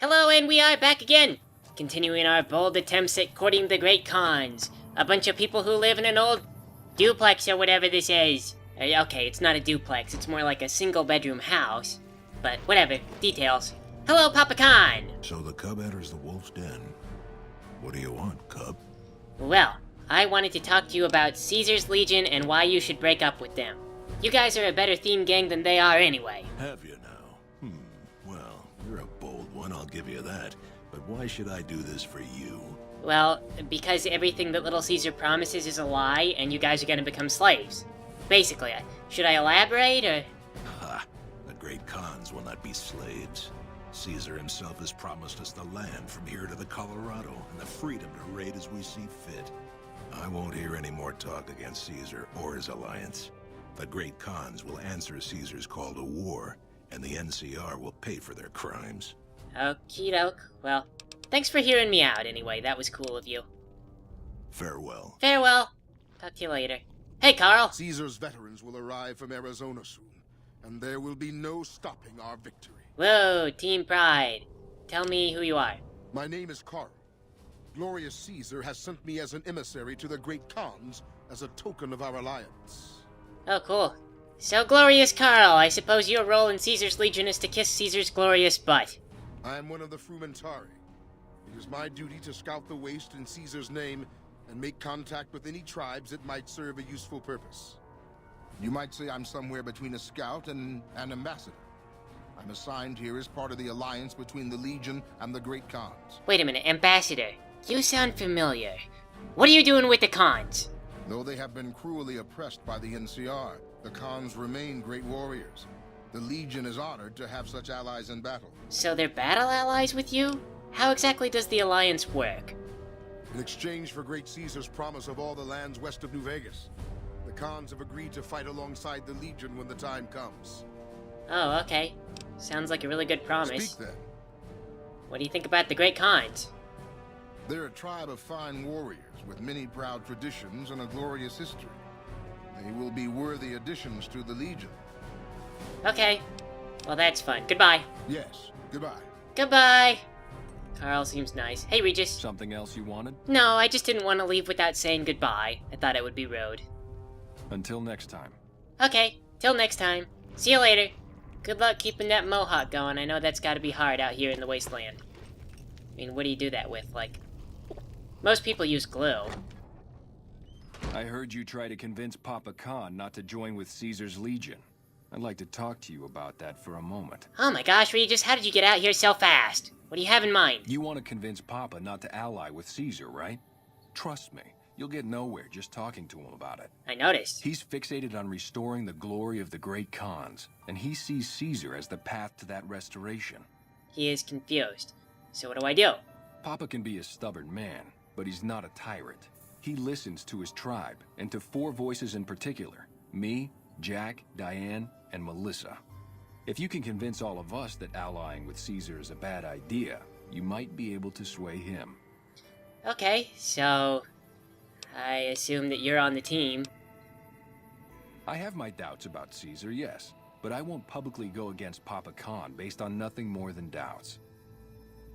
Hello, and we are back again, continuing our bold attempts at courting the Great Khans. A bunch of people who live in an old duplex or whatever this is. Okay, it's not a duplex, it's more like a single-bedroom house. But whatever, details. Hello, Papa Khan! So the cub enters the wolf's den. What do you want, cub? Well, I wanted to talk to you about Caesar's Legion and why you should break up with them. You guys are a better theme gang than they are anyway. Have you now? Well, you're a bold one, I'll give you that. But why should I do this for you? Well, because everything that Little Caesar promises is a lie, and you guys are gonna become slaves. Basically, should I elaborate, or...? Ha! The great Khans will not be slaves. Caesar himself has promised us the land from here to the Colorado, and the freedom to raid as we see fit. I won't hear any more talk against Caesar or his alliance. The great Khans will answer Caesar's call to war, and the NCR will pay for their crimes. Okie doke. Well, thanks for hearing me out anyway. That was cool of you. Farewell. Farewell. Talk to you later. Hey, Carl! Caesar's veterans will arrive from Arizona soon, and there will be no stopping our victory. Whoa, Team Pride. Tell me who you are. My name is Carl. Glorious Caesar has sent me as an emissary to the Great Khans as a token of our alliance. Oh, cool. So, Glorious Carl, I suppose your role in Caesar's Legion is to kiss Caesar's glorious butt. I am one of the Frumentari. It is my duty to scout the waste in Caesar's name and make contact with any tribes that might serve a useful purpose. You might say I'm somewhere between a scout and an ambassador. I'm assigned here as part of the alliance between the Legion and the Great Khans. Wait a minute, Ambassador. You sound familiar. What are you doing with the Khans? Though they have been cruelly oppressed by the NCR, the Khans remain great warriors. The Legion is honored to have such allies in battle. So they're battle allies with you? How exactly does the alliance work? In exchange for Great Caesar's promise of all the lands west of New Vegas, the Khans have agreed to fight alongside the Legion when the time comes. Oh, okay. Sounds like a really good promise. Speak then. What do you think about the Great Khans? They're a tribe of fine warriors with many proud traditions and a glorious history. They will be worthy additions to the Legion. Okay. Well, that's fun. Goodbye. Yes, goodbye. Goodbye! Carl seems nice. Hey, Regis. Something else you wanted? No, I just didn't want to leave without saying goodbye. I thought it would be rude. Until next time. Okay, till next time. See you later. Good luck keeping that mohawk going. I know that's gotta be hard out here in the wasteland. I mean, what do you do that with? Like, most people use glue. I heard you try to convince Papa Khan not to join with Caesar's Legion. I'd like to talk to you about that for a moment. Oh my gosh, Regis, how did you get out here so fast? What do you have in mind? You want to convince Papa not to ally with Caesar, right? Trust me, you'll get nowhere just talking to him about it. I noticed. He's fixated on restoring the glory of the Great Khans, and he sees Caesar as the path to that restoration. He is confused. So what do I do? Papa can be a stubborn man, but he's not a tyrant. He listens to his tribe, and to 4 voices in particular. Me, Jack, Diane, and Melissa. If you can convince all of us that allying with Caesar is a bad idea, you might be able to sway him. Okay, so... I assume that you're on the team. I have my doubts about Caesar, yes, but I won't publicly go against Papa Khan based on nothing more than doubts.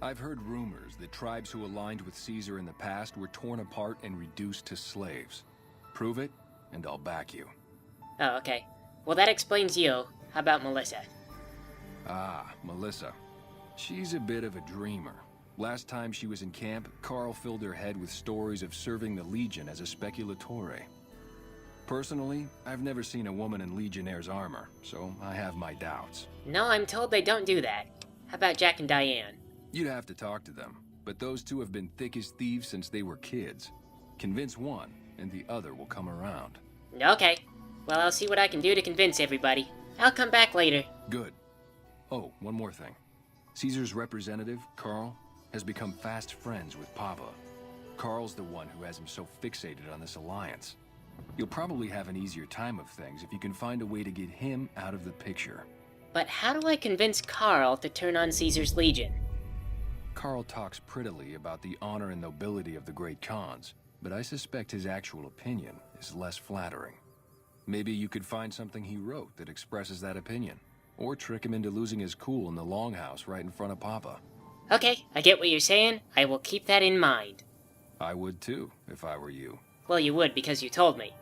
I've heard rumors that tribes who aligned with Caesar in the past were torn apart and reduced to slaves. Prove it, and I'll back you. Oh, okay. Well, that explains you. How about Melissa? Ah, Melissa. She's a bit of a dreamer. Last time she was in camp, Carl filled her head with stories of serving the Legion as a speculatore. Personally, I've never seen a woman in Legionnaire's armor, so I have my doubts. No, I'm told they don't do that. How about Jack and Diane? You'd have to talk to them, but those two have been thick as thieves since they were kids. Convince one, and the other will come around. Okay. Well, I'll see what I can do to convince everybody. I'll come back later. Good. Oh, one more thing. Caesar's representative, Carl, has become fast friends with Papa. Carl's the one who has him so fixated on this alliance. You'll probably have an easier time of things if you can find a way to get him out of the picture. But how do I convince Carl to turn on Caesar's Legion? Carl talks prettily about the honor and nobility of the Great Khans, but I suspect his actual opinion is less flattering. Maybe you could find something he wrote that expresses that opinion, or trick him into losing his cool in the longhouse right in front of Papa. Okay, I get what you're saying. I will keep that in mind. I would too, if I were you. Well, you would, because you told me.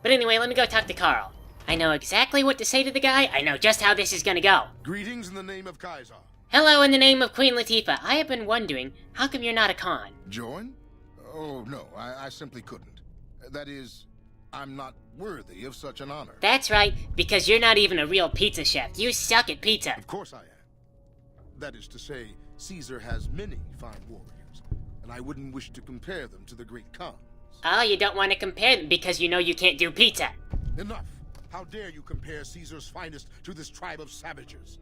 But anyway, let me go talk to Carl. I know exactly what to say to the guy. I know just how this is gonna go. Greetings in the name of Kaiser. Hello in the name of Queen Latifah. I have been wondering, how come you're not a con? Join? Oh, no, I simply couldn't. That is, I'm not worthy of such an honor. That's right, because you're not even a real pizza chef. You suck at pizza. Of course I am. That is to say, Caesar has many fine warriors, and I wouldn't wish to compare them to the great Khans. Oh, you don't want to compare them because you know you can't do pizza. Enough! How dare you compare Caesar's finest to this tribe of savages?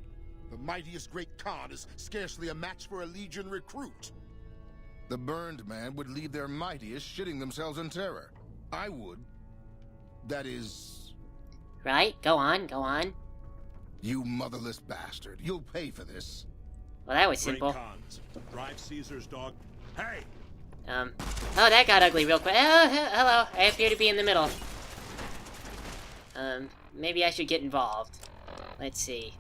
The mightiest great Khan is scarcely a match for a legion recruit. The burned man would leave their mightiest shitting themselves in terror. I would. That is... Right? Go on, go on. You motherless bastard. You'll pay for this. Well, that was simple. Great Khans, drive Caesar's dog. Hey! Oh, that got ugly real quick. Oh, hello. I appear to be in the middle. Maybe I should get involved. Let's see.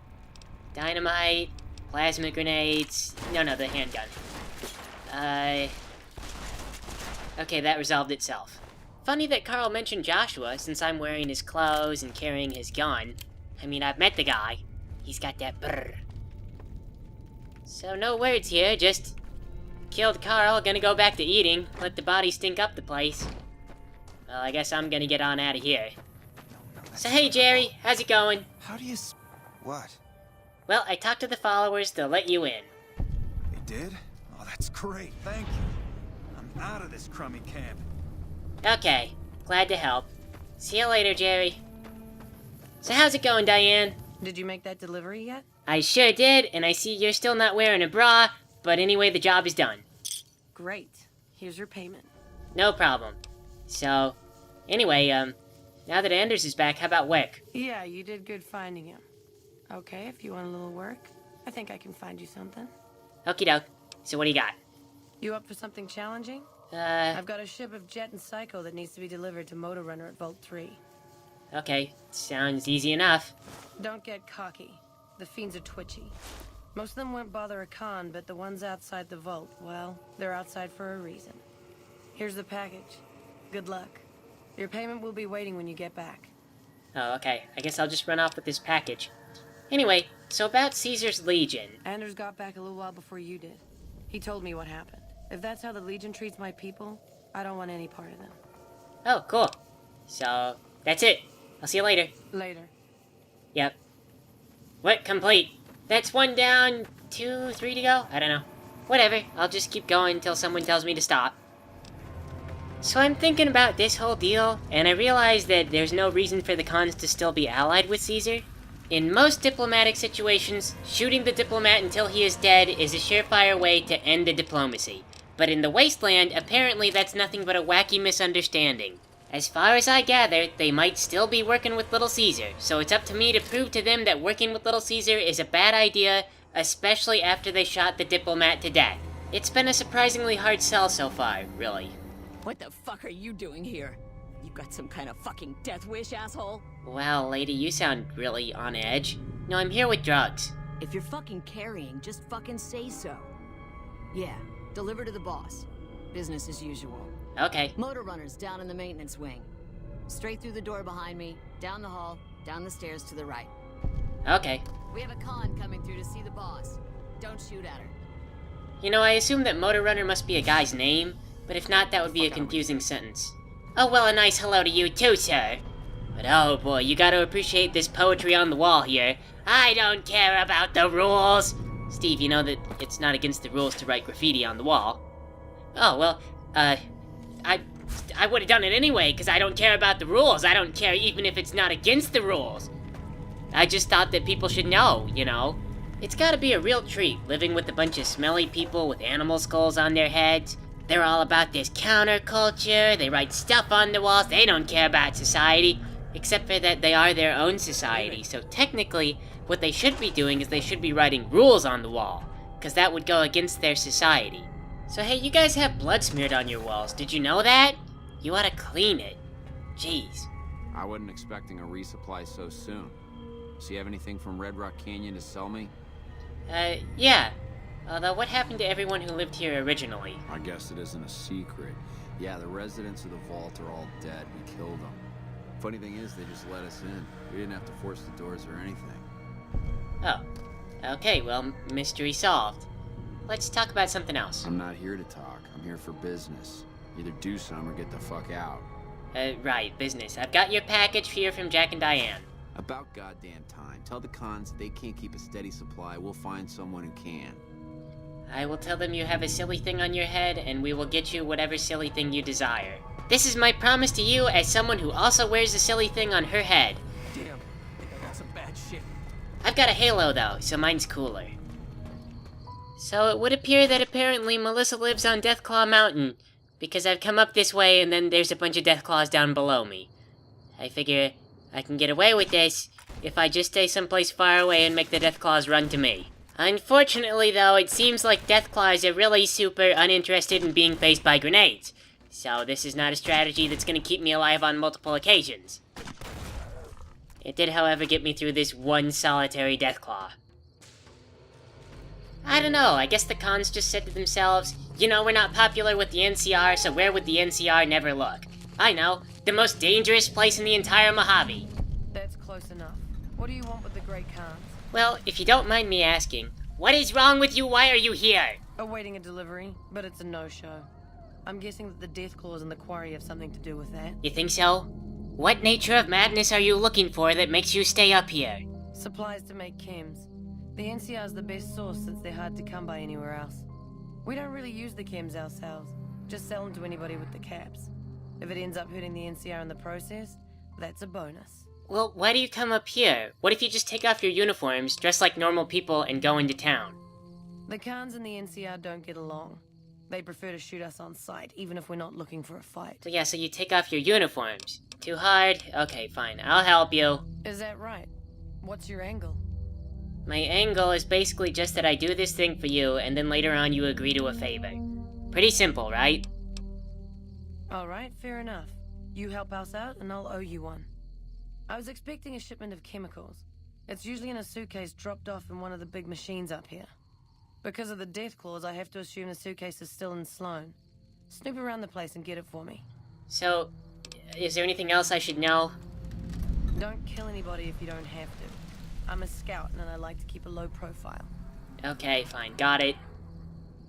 Dynamite, plasma grenades. No, the handgun. Okay, that resolved itself. Funny that Carl mentioned Joshua, since I'm wearing his clothes and carrying his gun. I mean, I've met the guy. He's got that brrr. So no words here, just... killed Carl, gonna go back to eating, let the body stink up the place. Well, I guess I'm gonna get on out of here. So hey Jerry, how's it going? How do you what? Well, I talked to the followers, they'll let you in. They did? Oh, that's great, thank you. I'm out of this crummy camp. Okay, glad to help. See you later, Jerry. So how's it going, Diane? Did you make that delivery yet? I sure did, and I see you're still not wearing a bra, but anyway, the job is done. Great. Here's your payment. No problem. So, anyway, now that Anders is back, how about Wick? Yeah, you did good finding him. Okay, if you want a little work, I think I can find you something. Okie doke. So what do you got? You up for something challenging? I've got a ship of Jet and Psycho that needs to be delivered to Motor Runner at Vault 3. Okay, sounds easy enough. Don't get cocky. The fiends are twitchy. Most of them won't bother a con, but the ones outside the vault, well, they're outside for a reason. Here's the package. Good luck. Your payment will be waiting when you get back. Oh, okay. I guess I'll just run off with this package. Anyway, so about Caesar's Legion. Anders got back a little while before you did. He told me what happened. If that's how the Legion treats my people, I don't want any part of them. Oh, cool. So, that's it. I'll see you later. Later. Yep. What? Complete. That's 1 down, 2, 3 to go? I don't know. Whatever. I'll just keep going until someone tells me to stop. So I'm thinking about this whole deal, and I realize that there's no reason for the cons to still be allied with Caesar. In most diplomatic situations, shooting the diplomat until he is dead is a surefire way to end the diplomacy. But in the Wasteland, apparently that's nothing but a wacky misunderstanding. As far as I gather, they might still be working with Little Caesar, so it's up to me to prove to them that working with Little Caesar is a bad idea, especially after they shot the diplomat to death. It's been a surprisingly hard sell so far, really. What the fuck are you doing here? You got some kind of fucking death wish, asshole? Well, lady, you sound really on edge. No, I'm here with drugs. If you're fucking carrying, just fucking say so. Yeah, deliver to the boss. Business as usual. Okay. Motor runners down in the maintenance wing. Straight through the door behind me, down the hall, down the stairs to the right. Okay. We have a con coming through to see the boss. Don't shoot at her. You know, I assume that Motor Runner must be a guy's name, but if not, that would be a confusing sentence. Oh, well, a nice hello to you too, sir. But oh boy, you gotta appreciate this poetry on the wall here. I don't care about the rules! Steve, you know that it's not against the rules to write graffiti on the wall. Oh, well, I would have done it anyway, because I don't care about the rules. I don't care even if it's not against the rules. I just thought that people should know, you know? It's gotta be a real treat, living with a bunch of smelly people with animal skulls on their heads. They're all about this counterculture, they write stuff on the walls, they don't care about society, except for that they are their own society, so technically, what they should be doing is they should be writing rules on the wall, because that would go against their society. So hey, you guys have blood smeared on your walls, did you know that? You ought to clean it. Jeez. I wasn't expecting a resupply so soon. So you have anything from Red Rock Canyon to sell me? Yeah. Although, what happened to everyone who lived here originally? I guess it isn't a secret. Yeah, the residents of the vault are all dead. We killed them. Funny thing is, they just let us in. We didn't have to force the doors or anything. Oh. Okay, well, mystery solved. Let's talk about something else. I'm not here to talk. I'm here for business. Either do some or get the fuck out. Right, business. I've got your package here from Jack and Diane. About goddamn time. Tell the cons they can't keep a steady supply. We'll find someone who can. I will tell them you have a silly thing on your head, and we will get you whatever silly thing you desire. This is my promise to you as someone who also wears a silly thing on her head. Damn, I think I got some bad shit. I've got a halo, though, so mine's cooler. So it would appear that apparently Melissa lives on Deathclaw Mountain, because I've come up this way and then there's a bunch of Deathclaws down below me. I figure I can get away with this if I just stay someplace far away and make the Deathclaws run to me. Unfortunately, though, it seems like Deathclaws are really super uninterested in being faced by grenades. So this is not a strategy that's going to keep me alive on multiple occasions. It did, however, get me through this one solitary Deathclaw. I don't know, I guess the cons just said to themselves, you know, we're not popular with the NCR, so where would the NCR never look? I know, the most dangerous place in the entire Mojave. That's close enough. What do you want with the Great Khans? Well, if you don't mind me asking, what is wrong with you? Why are you here? Awaiting a delivery, but it's a no-show. I'm guessing that the deathclaws in the quarry have something to do with that. You think so? What nature of madness are you looking for that makes you stay up here? Supplies to make chems. The NCR is the best source since they're hard to come by anywhere else. We don't really use the chems ourselves, just sell them to anybody with the caps. If it ends up hurting the NCR in the process, that's a bonus. Well, why do you come up here? What if you just take off your uniforms, dress like normal people, and go into town? The Khans and the NCR don't get along. They prefer to shoot us on sight, even if we're not looking for a fight. So yeah, so you take off your uniforms. Too hard? Okay, fine, I'll help you. Is that right? What's your angle? My angle is basically just that I do this thing for you, and then later on you agree to a favor. Pretty simple, right? Alright, fair enough. You help us out, and I'll owe you one. I was expecting a shipment of chemicals. It's usually in a suitcase dropped off in one of the big machines up here. Because of the deathclaws, I have to assume the suitcase is still in Sloan. Snoop around the place and get it for me. So, is there anything else I should know? Don't kill anybody if you don't have to. I'm a scout, and I like to keep a low profile. Okay, fine, got it.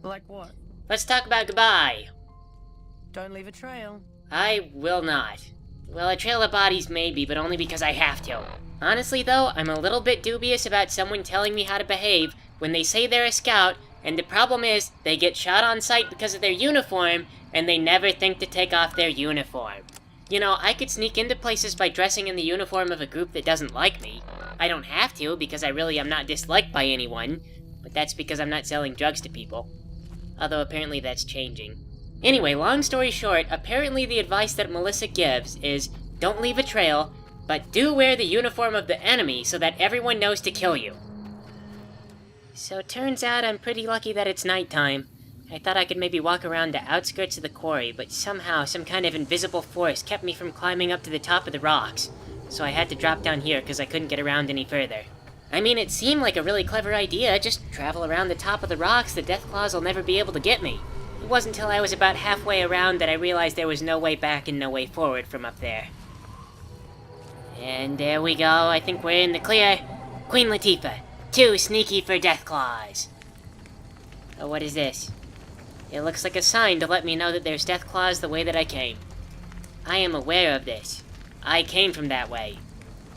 Like what? Let's talk about goodbye. Don't leave a trail. I will not. Well, a trail of bodies maybe, but only because I have to. Honestly, though, I'm a little bit dubious about someone telling me how to behave when they say they're a scout, and the problem is, they get shot on sight because of their uniform, and they never think to take off their uniform. You know, I could sneak into places by dressing in the uniform of a group that doesn't like me. I don't have to, because I really am not disliked by anyone, but that's because I'm not selling drugs to people. Although apparently that's changing. Anyway, long story short, apparently the advice that Melissa gives is, don't leave a trail, but do wear the uniform of the enemy so that everyone knows to kill you. So it turns out I'm pretty lucky that it's nighttime. I thought I could maybe walk around the outskirts of the quarry, but somehow some kind of invisible force kept me from climbing up to the top of the rocks. So I had to drop down here because I couldn't get around any further. I mean, it seemed like a really clever idea, just travel around the top of the rocks, the deathclaws will never be able to get me. It wasn't until I was about halfway around that I realized there was no way back and no way forward from up there. And there we go, I think we're in the clear. Queen Latifah, too sneaky for deathclaws. Oh, what is this? It looks like a sign to let me know that there's deathclaws the way that I came. I am aware of this. I came from that way.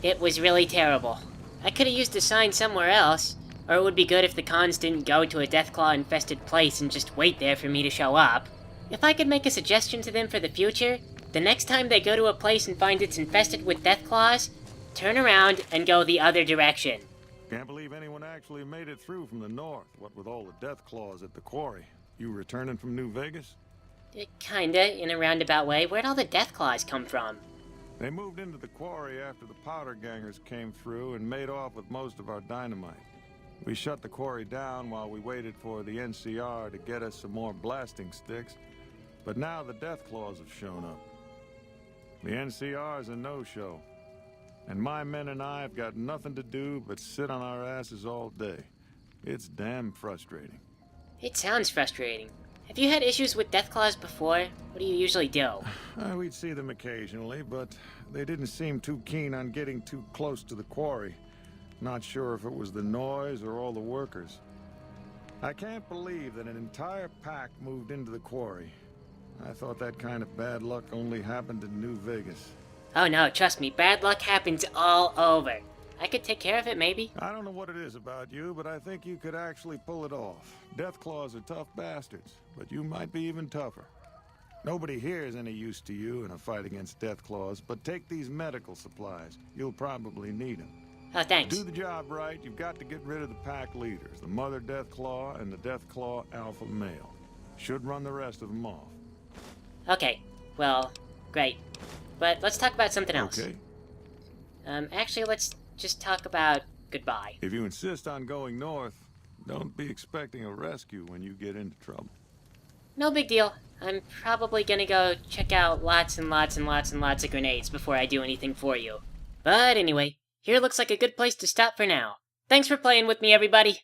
It was really terrible. I could have used a sign somewhere else, or it would be good if the cons didn't go to a deathclaw-infested place and just wait there for me to show up. If I could make a suggestion to them for the future, the next time they go to a place and find it's infested with deathclaws, turn around and go the other direction. Can't believe anyone actually made it through from the north, what with all the deathclaws at the quarry. You returning from New Vegas? Kinda, in a roundabout way. Where'd all the deathclaws come from? They moved into the quarry after the powder gangers came through and made off with most of our dynamite. We shut the quarry down while we waited for the NCR to get us some more blasting sticks, but now the deathclaws have shown up. The NCR's a no-show, and my men and I have got nothing to do but sit on our asses all day. It's damn frustrating. It sounds frustrating. Have you had issues with deathclaws before? What do you usually do? We'd see them occasionally, but they didn't seem too keen on getting too close to the quarry. Not sure if it was the noise or all the workers. I can't believe that an entire pack moved into the quarry. I thought that kind of bad luck only happened in New Vegas. Oh no, trust me, bad luck happens all over. I could take care of it, maybe? I don't know what it is about you, but I think you could actually pull it off. Deathclaws are tough bastards, but you might be even tougher. Nobody here is any use to you in a fight against Deathclaws, but take these medical supplies. You'll probably need them. Oh, thanks. To do the job right, you've got to get rid of the pack leaders, the Mother Deathclaw and the Deathclaw Alpha Male. Should run the rest of them off. Okay, well, great. But let's talk about something else. Okay. Actually, let's just talk about goodbye. If you insist on going north, don't be expecting a rescue when you get into trouble. No big deal. I'm probably gonna go check out lots and lots and lots and lots of grenades before I do anything for you. But anyway, here looks like a good place to stop for now. Thanks for playing with me, everybody.